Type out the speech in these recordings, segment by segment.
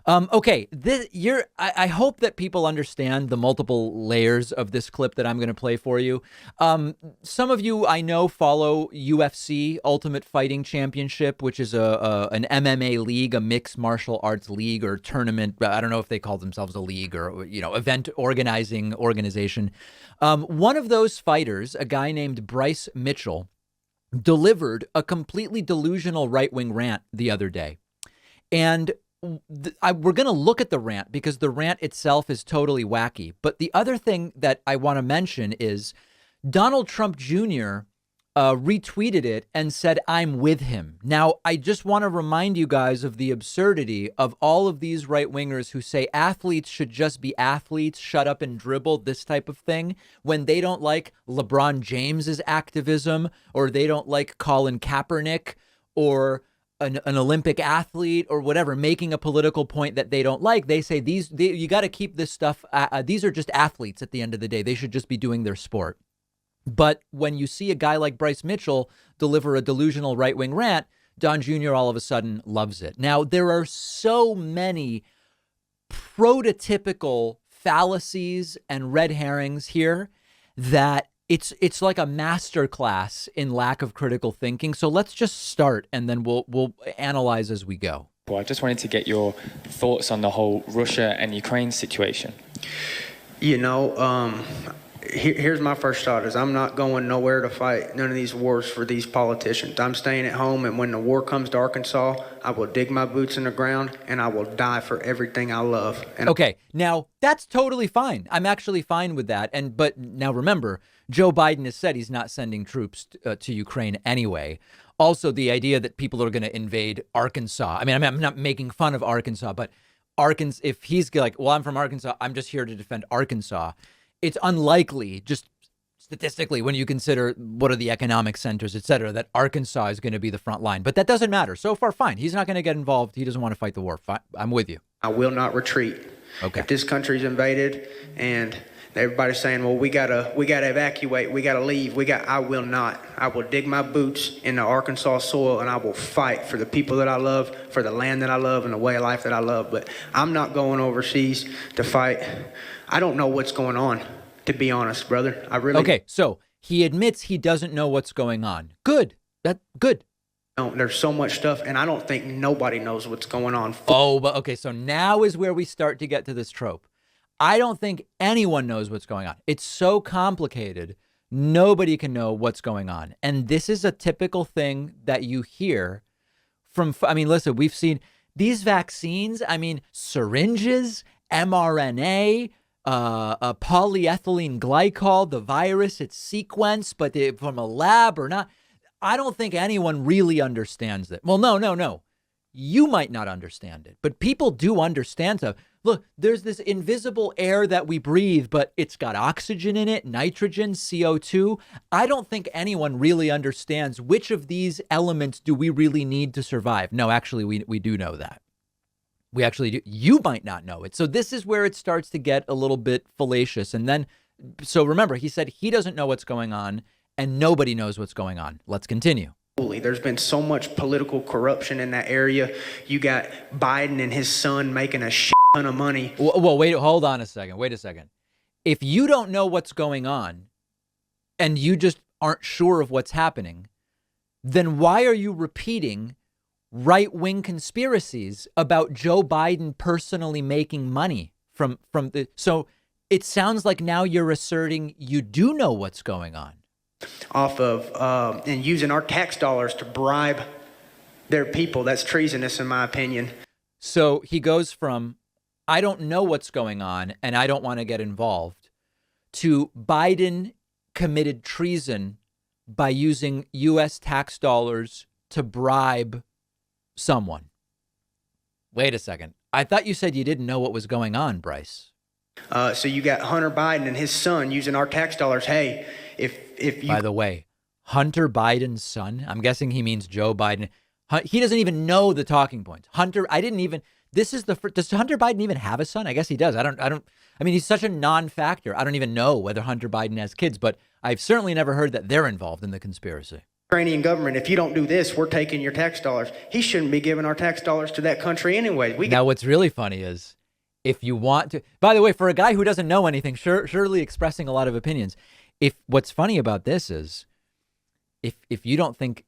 Okay, I hope that people understand the multiple layers of this clip that I'm going to play for you. Some of you I know follow UFC, Ultimate Fighting Championship, which is an MMA league, a mixed martial arts league or tournament. I don't know if they call themselves a league or event organizing organization. One of those fighters, a guy named Bryce Mitchell, delivered a completely delusional right-wing rant the other day. And we're going to look at the rant because the rant itself is totally wacky. But the other thing that I want to mention is Donald Trump Jr. Retweeted it and said, "I'm with him." Now, I just want to remind you guys of the absurdity of all of these right wingers who say athletes should just be athletes, shut up and dribble, this type of thing, when they don't like LeBron James's activism, or they don't like Colin Kaepernick, or an Olympic athlete or whatever, making a political point that they don't like. They say you got to keep this stuff. These are just athletes at the end of the day. They should just be doing their sport. But when you see a guy like Bryce Mitchell deliver a delusional right wing rant, Don Jr. all of a sudden loves it. Now, there are so many prototypical fallacies and red herrings here that it's like a master class in lack of critical thinking. So let's just start and then we'll analyze as we go. Well, I just wanted to get your thoughts on the whole Russia and Ukraine situation. Here's my first thought is I'm not going nowhere to fight none of these wars for these politicians. I'm staying at home, and when the war comes to Arkansas, I will dig my boots in the ground and I will die for everything I love. Okay, now that's totally fine. I'm actually fine with that. But now remember, Joe Biden has said he's not sending troops to Ukraine anyway. Also, the idea that people are going to invade Arkansas. I mean, I'm not making fun of Arkansas, but Arkansas, if he's like, well, I'm from Arkansas, I'm just here to defend Arkansas. It's unlikely, just statistically, when you consider what are the economic centers, et cetera, that Arkansas is going to be the front line. But that doesn't matter. So far, fine. He's not going to get involved. He doesn't want to fight the war. Fine. I'm with you. I will not retreat. Okay. If this country's invaded and everybody's saying, well, we gotta evacuate, we gotta leave, I will not. I will dig my boots in the Arkansas soil and I will fight for the people that I love, for the land that I love, and the way of life that I love. But I'm not going overseas to fight. I don't know what's going on, to be honest, brother. Okay, so he admits he doesn't know what's going on. Good. Good. There's so much stuff, and I don't think nobody knows what's going on. Oh, but okay, so now is where we start to get to this trope. I don't think anyone knows what's going on. It's so complicated. Nobody can know what's going on. And this is a typical thing that you hear from, listen, we've seen these vaccines, syringes, mRNA, polyethylene glycol, the virus, it's sequenced, but from a lab or not. I don't think anyone really understands it. Well, no. You might not understand it, but people do understand stuff. Look, there's this invisible air that we breathe, but it's got oxygen in it, nitrogen, CO2. I don't think anyone really understands which of these elements do we really need to survive. No, actually, we do know that. We actually do. You might not know it. So this is where it starts to get a little bit fallacious. And then, so remember, he said he doesn't know what's going on and nobody knows what's going on. Let's continue. There's been so much political corruption in that area. You got Biden and his son making a shit ton of money. Well, wait, hold on a second. Wait a second. If you don't know what's going on and you just aren't sure of what's happening, then why are you repeating right-wing conspiracies about Joe Biden personally making money from the? So it sounds like now you're asserting you do know what's going on. Off of and using our tax dollars to bribe their people. That's treasonous, in my opinion. So he goes from, I don't know what's going on and I don't want to get involved, to Biden committed treason by using U.S. tax dollars to bribe someone. Wait a second. I thought you said you didn't know what was going on, Bryce. So you got Hunter Biden and his son using our tax dollars. Hey, if you... By the way, Hunter Biden's son, I'm guessing he means Joe Biden. He doesn't even know the talking points. Hunter, this is the first, does Hunter Biden even have a son? I guess he does. He's such a non-factor. I don't even know whether Hunter Biden has kids, but I've certainly never heard that they're involved in the conspiracy. Ukrainian government, if you don't do this, we're taking your tax dollars. He shouldn't be giving our tax dollars to that country anyway. Now, what's really funny is if you want to, by the way, for a guy who doesn't know anything, surely expressing a lot of opinions. What's funny about this is if you don't think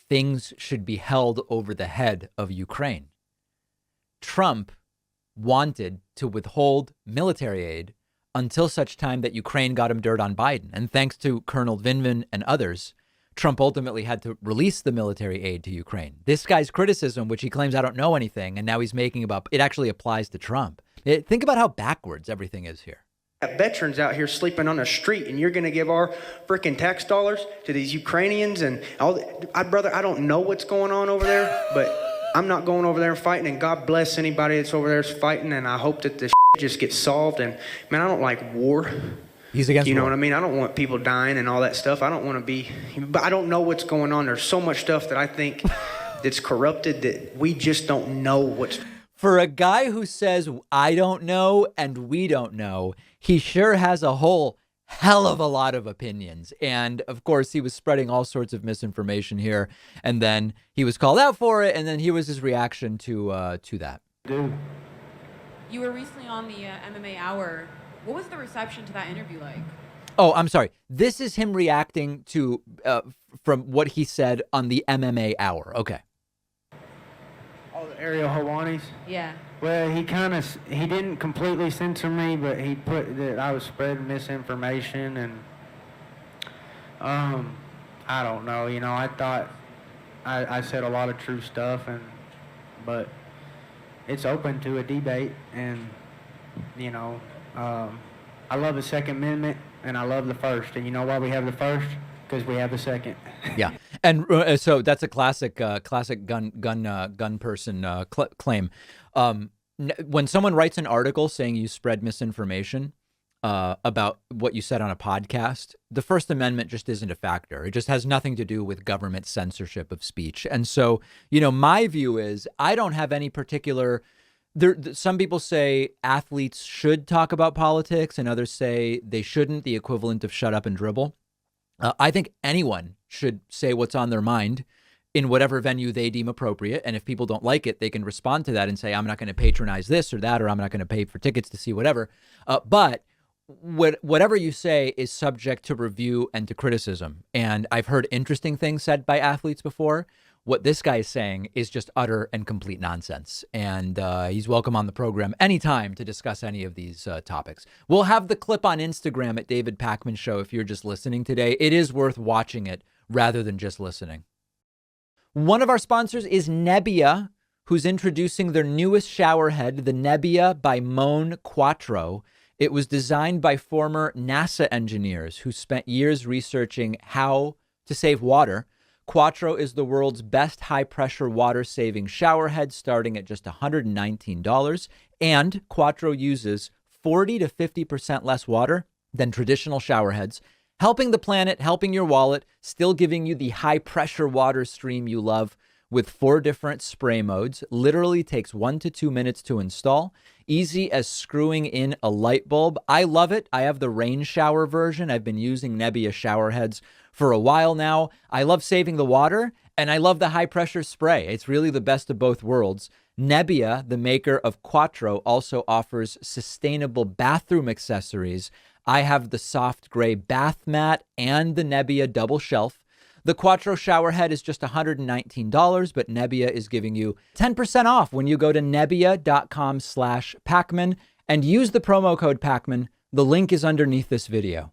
things should be held over the head of Ukraine, Trump wanted to withhold military aid until such time that Ukraine got him dirt on Biden. And thanks to Colonel Vindman and others, Trump ultimately had to release the military aid to Ukraine. This guy's criticism, which he claims I don't know anything, and now he's making about, it actually applies to Trump. Think about how backwards everything is here. Veterans out here sleeping on the street, and you're going to give our freaking tax dollars to these Ukrainians and all. Brother, I don't know what's going on over there, but I'm not going over there and fighting. And God bless anybody that's over there fighting. And I hope that this just gets solved. And man, I don't like war. He's against You know war. what I mean? I don't want people dying and all that stuff. I don't want to be, but I don't know what's going on. There's so much stuff that I think that's corrupted that we just don't know what's. For a guy who says, I don't know and we don't know, he sure has a whole hell of a lot of opinions. And of course, he was spreading all sorts of misinformation here. And then he was called out for it. And then here was his reaction to that. Dude. You were recently on the MMA Hour. What was the reception to that interview like? Oh, I'm sorry. This is him reacting to from what he said on the MMA Hour. Okay. Oh, the Ariel Hawani's? Yeah. Well, he didn't completely censor me, but he put that I was spreading misinformation, and I don't know. You know, I thought I said a lot of true stuff, but it's open to a debate, and you know, I love the Second Amendment, and I love the First. And you know why we have the First? Because we have the Second. Yeah, and so that's a classic gun person claim. When someone writes an article saying you spread misinformation about what you said on a podcast, the First Amendment just isn't a factor. It just has nothing to do with government censorship of speech. And so, you know, my view is I don't have any particular. Some people say athletes should talk about politics, and others say they shouldn't. The equivalent of shut up and dribble. I think anyone should say what's on their mind in whatever venue they deem appropriate. And if people don't like it, they can respond to that and say, I'm not going to patronize this or that, or I'm not going to pay for tickets to see whatever. But whatever you say is subject to review and to criticism. And I've heard interesting things said by athletes before. What this guy is saying is just utter and complete nonsense. And he's welcome on the program anytime to discuss any of these topics. We'll have the clip on Instagram at David Pakman Show if you're just listening today. It is worth watching it rather than just listening. One of our sponsors is Nebbia, who's introducing their newest shower head, the Nebbia by Moan Quattro. It was designed by former NASA engineers who spent years researching how to save water. Quattro is the world's best high-pressure water-saving shower head, starting at just $119. And Quattro uses 40 to 50% less water than traditional shower heads, helping the planet, helping your wallet, still giving you the high-pressure water stream you love with 4 different spray modes. Literally takes 1 to 2 minutes to install. Easy as screwing in a light bulb. I love it. I have the rain shower version. I've been using Nebbia shower heads for a while now. I love saving the water, and I love the high-pressure spray. It's really the best of both worlds. Nebbia, the maker of Quattro, also offers sustainable bathroom accessories. I have the soft gray bath mat and the Nebbia double shelf. The Quattro shower head is just $119, but Nebbia is giving you 10% off when you go to nebbia.com/Pakman and use the promo code Pakman. The link is underneath this video.